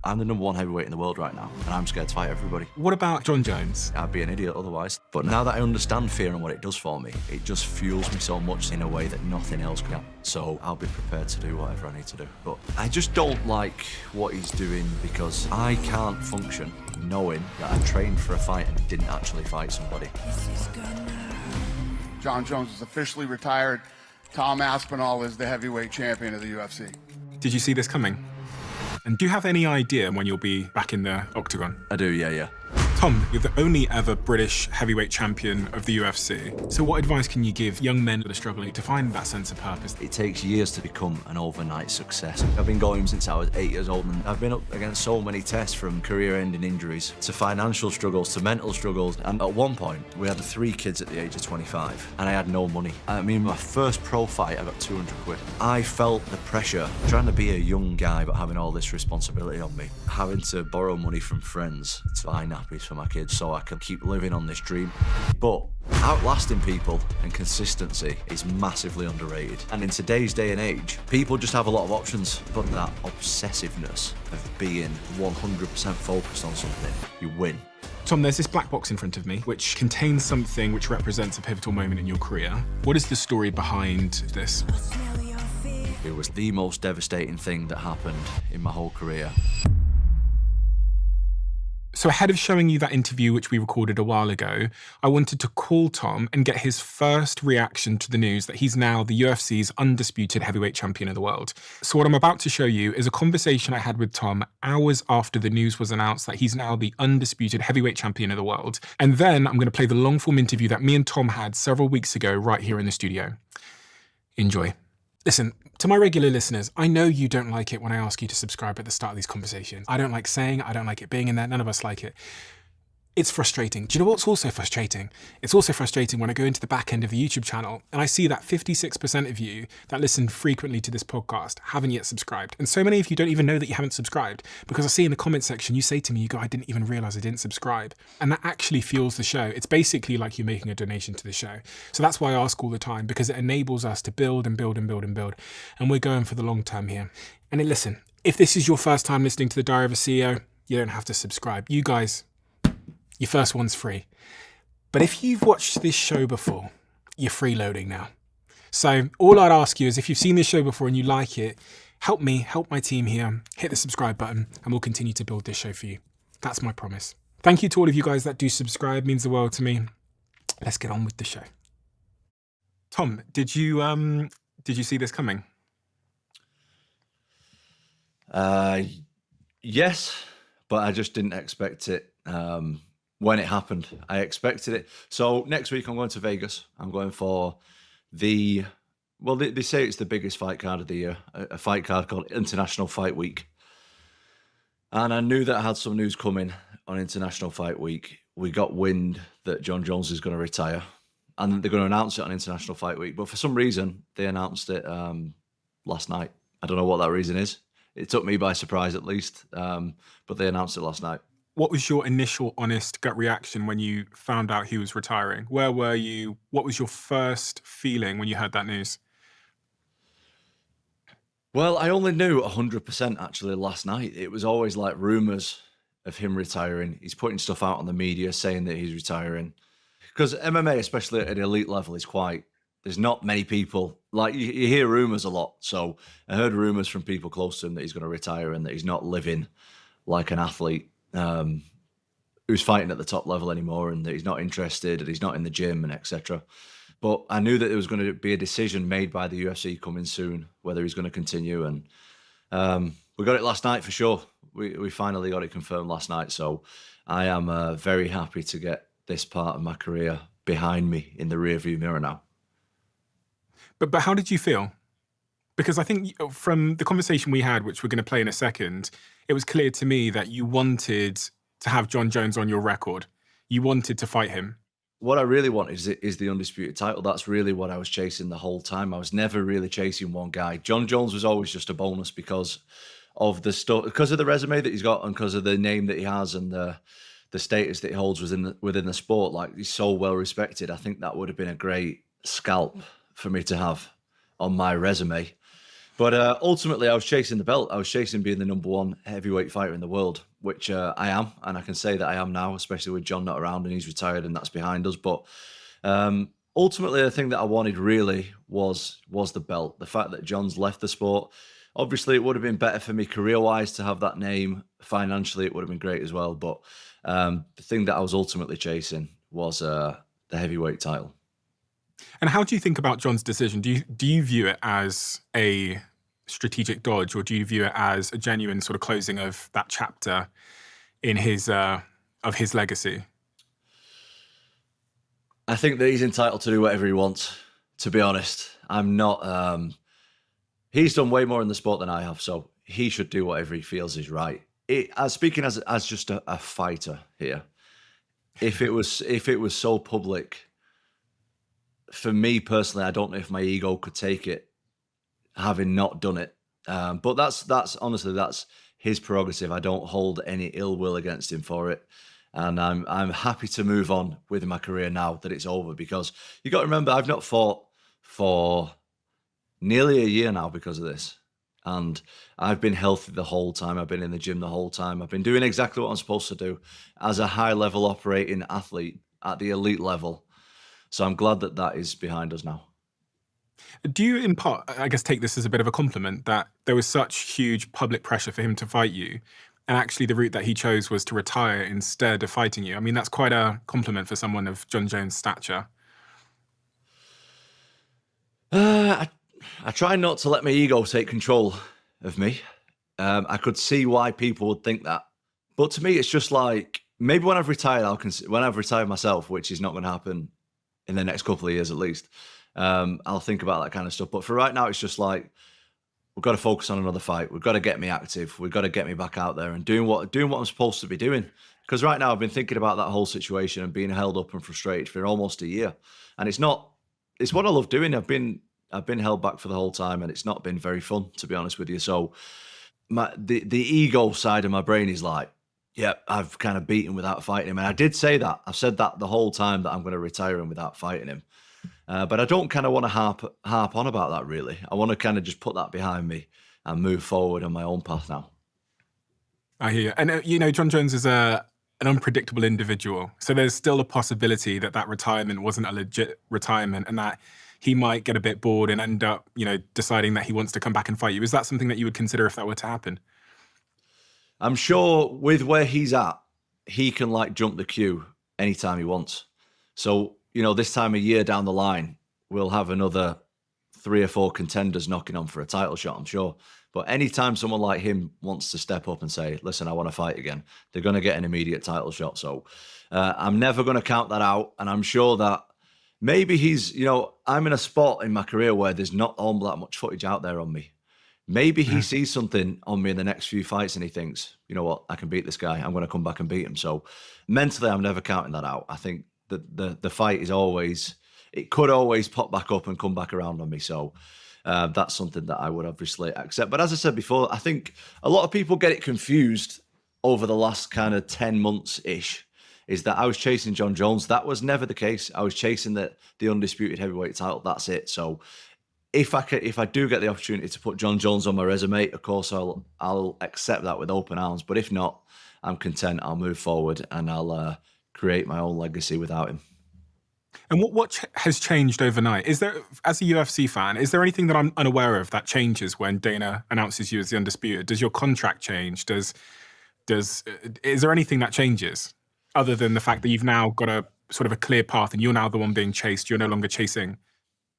I'm the #1 heavyweight in the world right now, and I'm scared to fight everybody. What about Jon Jones? I'd be an idiot otherwise. But now that I understand fear and what it does for me, it just fuels me so much in a way that nothing else can. So I'll be prepared to do whatever I need to do. But I just don't like what he's doing because I can't function knowing that I trained for a fight and didn't actually fight somebody. Jon Jones is officially retired. Tom Aspinall is the heavyweight champion of the UFC. Did you see this coming? And do you have any idea when you'll be back in the octagon? I do, yeah. Tom, you're the only ever British heavyweight champion of the UFC. So what advice can you give young men that are struggling to find that sense of purpose? It takes years to become an overnight success. I've been going since I was 8 years old, and I've been up against so many tests, from career-ending injuries to financial struggles to mental struggles. And at one point, we had 3 kids at the age of 25, and I had no money. I mean, my first pro fight, I got 200 quid. I felt the pressure, trying to be a young guy, but having all this responsibility on me, having to borrow money from friends to buy nappies for my kids so I can keep living on this dream. But outlasting people and consistency is massively underrated. And in today's day and age, people just have a lot of options, but that obsessiveness of being 100% focused on something, you win. Tom, there's this black box in front of me, which contains something which represents a pivotal moment in your career. What is the story behind this? It was the most devastating thing that happened in my whole career. So ahead of showing you that interview, which we recorded a while ago, I wanted to call Tom and get his first reaction to the news that he's now the UFC's undisputed heavyweight champion of the world. So what I'm about to show you is a conversation I had with Tom hours after the news was announced that he's now the undisputed heavyweight champion of the world. And then I'm going to play the long-form interview that me and Tom had several weeks ago right here in the studio. Enjoy. Listen, to my regular listeners, I know you don't like it when I ask you to subscribe at the start of these conversations. I don't like saying it, I don't like it being in there, none of us like it. It's frustrating. Do you know what's also frustrating? It's also frustrating when I go into the back end of the YouTube channel and I see that 56% of you that listen frequently to this podcast haven't yet subscribed. And so many of you don't even know that you haven't subscribed, because I see in the comment section, you say to me, you go, I didn't even realize I didn't subscribe. And that actually fuels the show. It's basically like you're making a donation to the show. So that's why I ask all the time, because it enables us to build and build and build and build. And we're going for the long term here. And listen, if this is your first time listening to the Diary of a CEO, you don't have to subscribe. You guys, your first one's free. But if you've watched this show before, you're freeloading now. So all I'd ask you is, if you've seen this show before and you like it, help me, help my team here, hit the subscribe button, and we'll continue to build this show for you. That's my promise. Thank you to all of you guys that do subscribe, it means the world to me. Let's get on with the show. Tom, did you see this coming? Yes, but I just didn't expect it. When it happened, I expected it. So next week I'm going to Vegas. I'm going for they say it's the biggest fight card of the year, a fight card called International Fight Week. And I knew that I had some news coming on International Fight Week. We got wind that Jon Jones is going to retire, and they're going to announce it on International Fight Week. But for some reason, they announced it last night. I don't know what that reason is. It took me by surprise, at least, but they announced it last night. What was your initial honest gut reaction when you found out he was retiring? Where were you? What was your first feeling when you heard that news? Well, I only knew 100% actually last night. It was always like rumors of him retiring. He's putting stuff out on the media saying that he's retiring. Because MMA, especially at an elite level, is there's not many people, like you hear rumors a lot. So I heard rumors from people close to him that he's going to retire and that he's not living like an athlete who's fighting at the top level anymore, and that he's not interested and he's not in the gym and etc. But I knew that there was going to be a decision made by the UFC coming soon, whether he's going to continue. And we got it last night for sure. We finally got it confirmed last night. So I am very happy to get this part of my career behind me in the rearview mirror now. But how did you feel? Because I think from the conversation we had, which we're going to play in a second, it was clear to me that you wanted to have Jon Jones on your record. You wanted to fight him. What I really want is the undisputed title. That's really what I was chasing the whole time. I was never really chasing one guy. Jon Jones was always just a bonus because of the stuff, because of the resume that he's got and because of the name that he has and the status that he holds within the sport. Like, he's so well respected. I think that would have been a great scalp for me to have on my resume. But ultimately, I was chasing the belt. I was chasing being the #1 heavyweight fighter in the world, which I am, and I can say that I am now, especially with Jon not around and he's retired and that's behind us. But ultimately, the thing that I wanted really was the belt. The fact that Jon's left the sport. Obviously, it would have been better for me career-wise to have that name. Financially, it would have been great as well. But the thing that I was ultimately chasing was the heavyweight title. And how do you think about Jon's decision? Do you view it as a strategic dodge, or do you view it as a genuine sort of closing of that chapter in his legacy? I think that he's entitled to do whatever he wants. To be honest, I'm not. He's done way more in the sport than I have, so he should do whatever he feels is right. Speaking as just a fighter here, if it was so public, for me personally, I don't know if my ego could take it, having not done it. But that's honestly, that's his prerogative. I don't hold any ill will against him for it. And I'm happy to move on with my career now that it's over, because you got to remember, I've not fought for nearly a year now because of this. And I've been healthy the whole time. I've been in the gym the whole time. I've been doing exactly what I'm supposed to do as a high level operating athlete at the elite level. So I'm glad that that is behind us now. Do you, in part, I guess, take this as a bit of a compliment that there was such huge public pressure for him to fight you, and actually the route that he chose was to retire instead of fighting you? I mean, that's quite a compliment for someone of Jon Jones' stature. I try not to let my ego take control of me. I could see why people would think that. But to me, it's just like, maybe when I've retired, when I've retired myself, which is not going to happen in the next couple of years at least, I'll think about that kind of stuff. But for right now, it's just like, we've got to focus on another fight. We've got to get me active. We've got to get me back out there and doing what I'm supposed to be doing. Because right now I've been thinking about that whole situation and being held up and frustrated for almost a year. And it's what I love doing. I've been held back for the whole time, and it's not been very fun, to be honest with you. So the ego side of my brain is like, yeah, I've kind of beaten without fighting him. And I did say that. I've said that the whole time, that I'm going to retire him without fighting him. But I don't kind of want to harp on about that, really. I want to kind of just put that behind me and move forward on my own path now. I hear you. And, Jon Jones is an unpredictable individual. So there's still a possibility that retirement wasn't a legit retirement, and that he might get a bit bored and end up, deciding that he wants to come back and fight you. Is that something that you would consider if that were to happen? I'm sure with where he's at, he can jump the queue anytime he wants. So, this time of year down the line, we'll have another 3 or 4 contenders knocking on for a title shot, I'm sure. But anytime someone like him wants to step up and say, listen, I want to fight again, they're going to get an immediate title shot. So I'm never going to count that out. And I'm sure that maybe he's, I'm in a spot in my career where there's not all that much footage out there on me. Maybe he sees something on me in the next few fights and he thinks, you know what, I can beat this guy. I'm going to come back and beat him. So mentally, I'm never counting that out. I think that the fight is always, it could always pop back up and come back around on me. So that's something that I would obviously accept. But as I said before, I think a lot of people get it confused over the last kind of 10 months-ish, is that I was chasing Jon Jones. That was never the case. I was chasing the undisputed heavyweight title. That's it. So if I do get the opportunity to put Jon Jones on my resume, of course I'll accept that with open arms. But if not, I'm content. I'll move forward and I'll create my own legacy without him. And what has changed overnight? Is there, as a UFC fan, is there anything that I'm unaware of that changes when Dana announces you as the undisputed? Does your contract change? Is there anything that changes other than the fact that you've now got a sort of a clear path and you're now the one being chased? You're no longer chasing.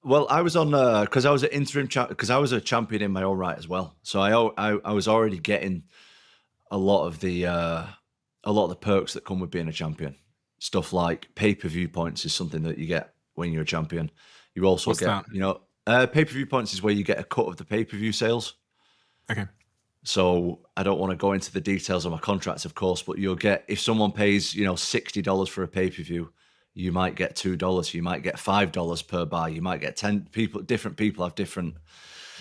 Well, I was on because I was an interim because I was a champion in my own right as well. So I was already getting a lot of the perks that come with being a champion. Stuff like pay-per-view points is something that you get when you're a champion. You also get pay-per-view points is where you get a cut of the pay-per-view sales. Okay. So I don't want to go into the details of my contracts, of course, but you'll get, if someone pays $60 for a pay-per-view, you might get $2, you might get $5 per buy, you might get 10 people. Different people have different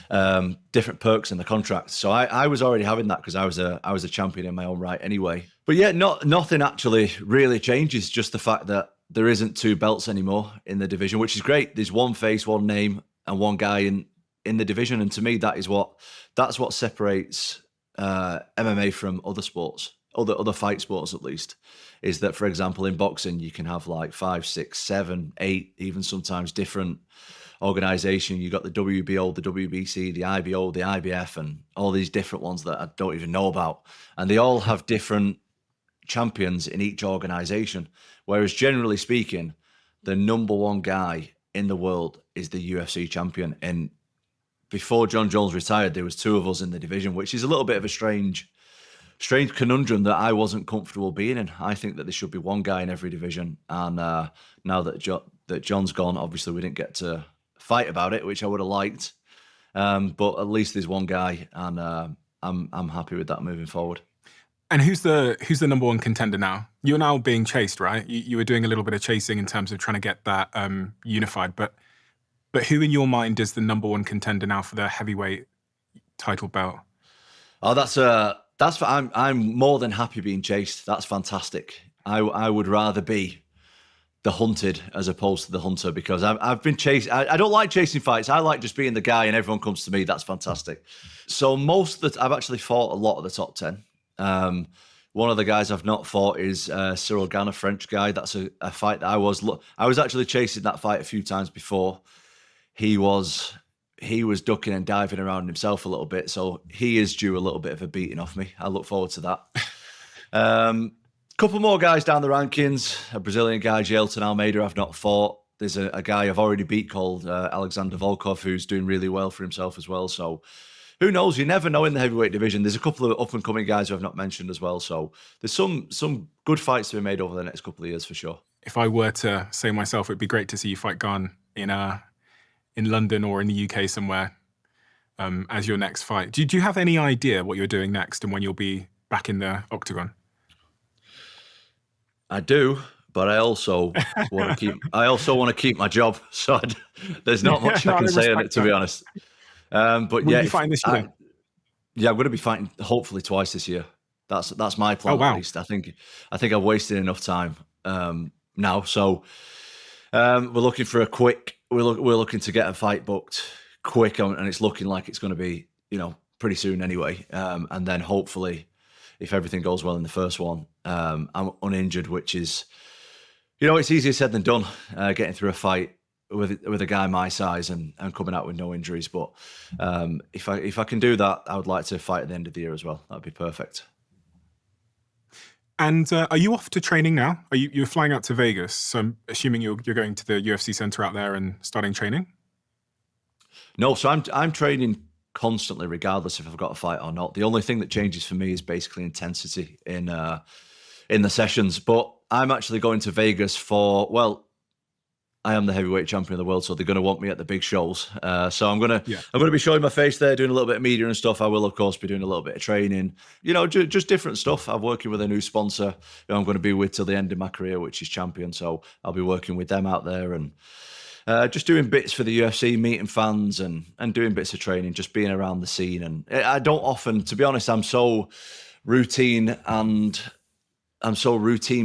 perks in the contract. So I was already having that because I was a champion in my own right anyway. But yeah, nothing actually really changes. Just the fact that there isn't 2 belts anymore in the division, which is great. There's one face, one name, and one guy in in the division. And to me, that's what separates MMA from other sports, other fight sports at least, is that, for example, in boxing, you can have like 5, 6, 7, 8, even sometimes different organization. You got the WBO, the WBC, the IBO, the IBF, and all these different ones that I don't even know about. And they all have different champions in each organization. Whereas generally speaking, the number one guy in the world is the UFC champion. And before Jon Jones retired, there was 2 of us in the division, which is a little bit of a strange conundrum that I wasn't comfortable being in. I think that there should be one guy in every division. And now that Jon's gone, obviously we didn't get to fight about it, which I would have liked. But at least there's one guy, and I'm happy with that moving forward. And who's the number one contender now? You're now being chased, right? You were doing a little bit of chasing in terms of trying to get that unified, but who in your mind is the number one contender now for the heavyweight title belt? Oh, I'm more than happy being chased. That's fantastic. I would rather be the hunted as opposed to the hunter, because I've been chased. I don't like chasing fights. I like just being the guy and everyone comes to me. That's fantastic. So I've actually fought a lot of the top 10. One of the guys I've not fought is Cyril Gane, a French guy. That's a fight that I was actually chasing that fight a few times before. He was ducking and diving around himself a little bit, so he is due a little bit of a beating off me. I look forward to that. Couple more guys down the rankings. A Brazilian guy, Jailton Almeida, I've not fought. There's a guy I've already beat called Alexander Volkov, who's doing really well for himself as well. So who knows? You never know in the heavyweight division. There's a couple of up-and-coming guys who I've not mentioned as well. So there's some good fights to be made over the next couple of years for sure. If I were to say myself, it'd be great to see you fight Gane in London or in the UK somewhere as your next fight. Do you have any idea what you're doing next and when you'll be back in the octagon? I do, but I also want to keep my job. So there's not much I can say on it, to be honest. But Will you be fighting this year? I'm going to be fighting hopefully twice this year. That's my plan. Oh, wow. At least I think I've wasted enough time now. So we're looking for a quick. We're looking to get a fight booked quick, and it's looking like it's going to be pretty soon anyway. And then hopefully, if everything goes well in the first one, I'm uninjured, which is, it's easier said than done, getting through a fight with a guy my size and coming out with no injuries. But if I can do that, I would like to fight at the end of the year as well. That'd be perfect. And are you off to training now? You're flying out to Vegas? So I'm assuming you're going to the UFC center out there and starting training? No, so I'm training constantly, regardless if I've got a fight or not. The only thing that changes for me is basically intensity in the sessions. But I'm actually going to Vegas I am the heavyweight champion of the world, so they're going to want me at the big shows. So I'm going to be showing my face there, doing a little bit of media and stuff. I will, of course, be doing a little bit of training, just different stuff. I'm working with a new sponsor who I'm going to be with till the end of my career, which is Champion. So I'll be working with them out there and just doing bits for the UFC, meeting fans and doing bits of training, just being around the scene. And I don't often, to be honest, I'm so routine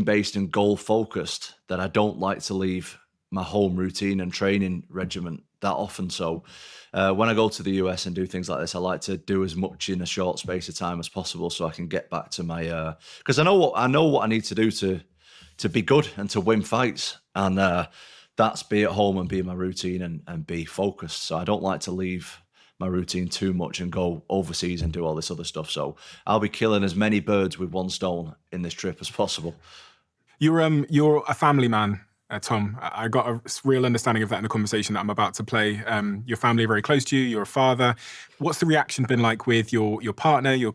based and goal focused that I don't like to leave my home routine and training regimen that often. So when I go to the US and do things like this, I like to do as much in a short space of time as possible so I can get back to my because I know what I need to do to be good and to win fights, and that's be at home and be in my routine and be focused. So I don't like to leave my routine too much and go overseas and do all this other stuff. So I'll be killing as many birds with one stone in this trip as possible. You're a family man, Tom. I got a real understanding of that in the conversation that I'm about to play. Your family are very close to you. You're a father. What's the reaction been like with your partner, your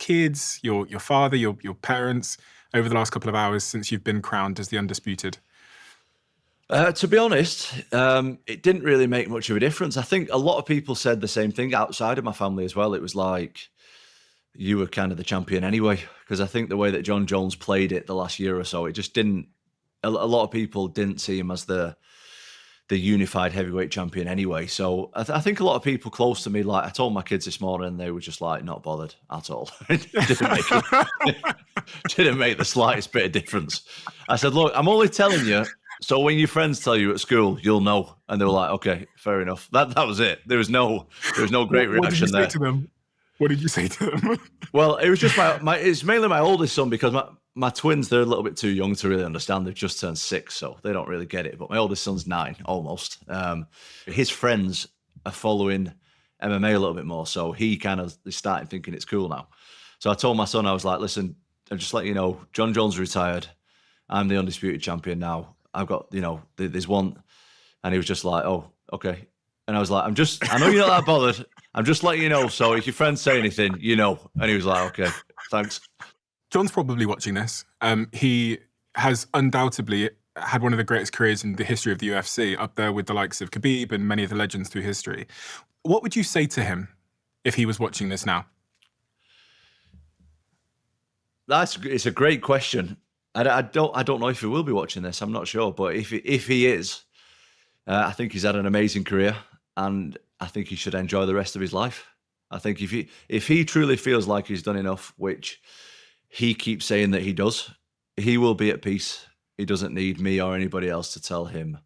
kids, your father, your parents over the last couple of hours since you've been crowned as the undisputed? To be honest, it didn't really make much of a difference. I think a lot of people said the same thing outside of my family as well. It was like, you were kind of the champion anyway, because I think the way that Jon Jones played it the last year or so, it just didn't. A lot of people didn't see him as the unified heavyweight champion anyway. So I think a lot of people close to me, like I told my kids this morning, and they were just like not bothered at all. It didn't make the slightest bit of difference. I said, look, I'm only telling you So when your friends tell you at school, you'll know, and they were like, "Okay, fair enough." That was it. There was no great What did you reaction say there. to them? What did you say to them? Well, it was just my. It's mainly my oldest son because my twins, they're a little bit too young to really understand. They've just turned 6, so they don't really get it. But my oldest son's 9, almost. His friends are following MMA a little bit more, so he kind of is starting thinking it's cool now. So I told my son, I was like, "Listen, I'm just letting you know, Jon Jones retired. I'm the undisputed champion now. I've got, there's one," and he was just like, "Oh, okay." And I was like, I know you're not that bothered. I'm just letting you know. So if your friends say anything, you know." And he was like, "Okay, thanks." John's probably watching this. He has undoubtedly had one of the greatest careers in the history of the UFC, up there with the likes of Khabib and many of the legends through history. What would you say to him if he was watching this now? It's a great question. I don't know if he will be watching this. I'm not sure, but if he is, I think he's had an amazing career, and I think he should enjoy the rest of his life. I think if he truly feels like he's done enough, which he keeps saying that he does, he will be at peace. He doesn't need me or anybody else to tell him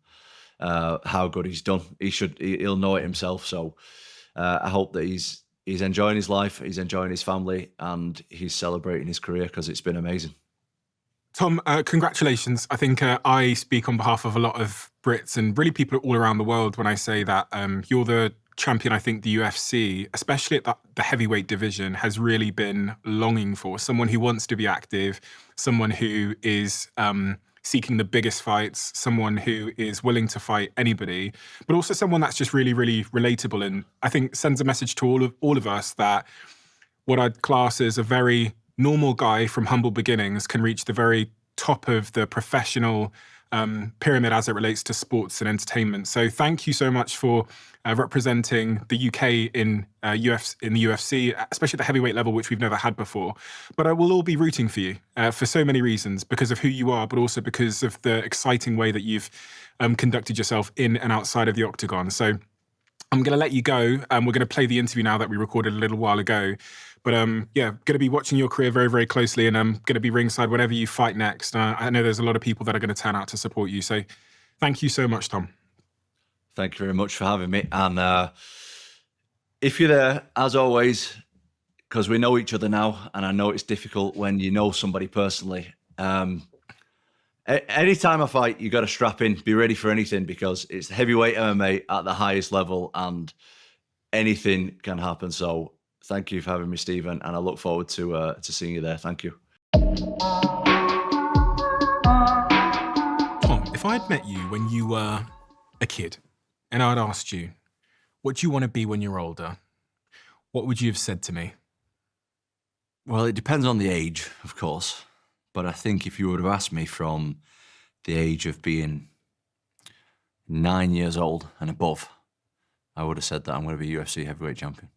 how good he's done. He'll know it himself. So I hope that he's enjoying his life, he's enjoying his family, and he's celebrating his career because it's been amazing. Tom, congratulations. I think I speak on behalf of a lot of Brits and really people all around the world when I say that you're the champion I think the UFC, especially at the heavyweight division, has really been longing for. Someone who wants to be active, someone who is seeking the biggest fights, someone who is willing to fight anybody, but also someone that's just really, really relatable, and I think sends a message to all of us that what I'd class as a very normal guy from humble beginnings can reach the very top of the professional pyramid as it relates to sports and entertainment. So thank you so much for representing the UK in the UFC, especially at the heavyweight level, which we've never had before. But I will all be rooting for you for so many reasons, because of who you are, but also because of the exciting way that you've conducted yourself in and outside of the octagon. So I'm going to let you go. We're going to play the interview now that we recorded a little while ago. But yeah, going to be watching your career very, very closely, and I'm going to be ringside whenever you fight next. I know there's a lot of people that are going to turn out to support you. So thank you so much, Tom. Thank you very much for having me. And if you're there, as always, because we know each other now, and I know it's difficult when you know somebody personally. Anytime I fight, you got to strap in, be ready for anything, because it's heavyweight MMA at the highest level, and anything can happen. So thank you for having me, Stephen, and I look forward to seeing you there. Thank you. Tom, if I'd met you when you were a kid, and I'd asked you, what do you want to be when you're older? What would you have said to me? Well, it depends on the age, of course. But I think if you would have asked me from the age of being 9 years old and above, I would have said that I'm going to be UFC Heavyweight Champion.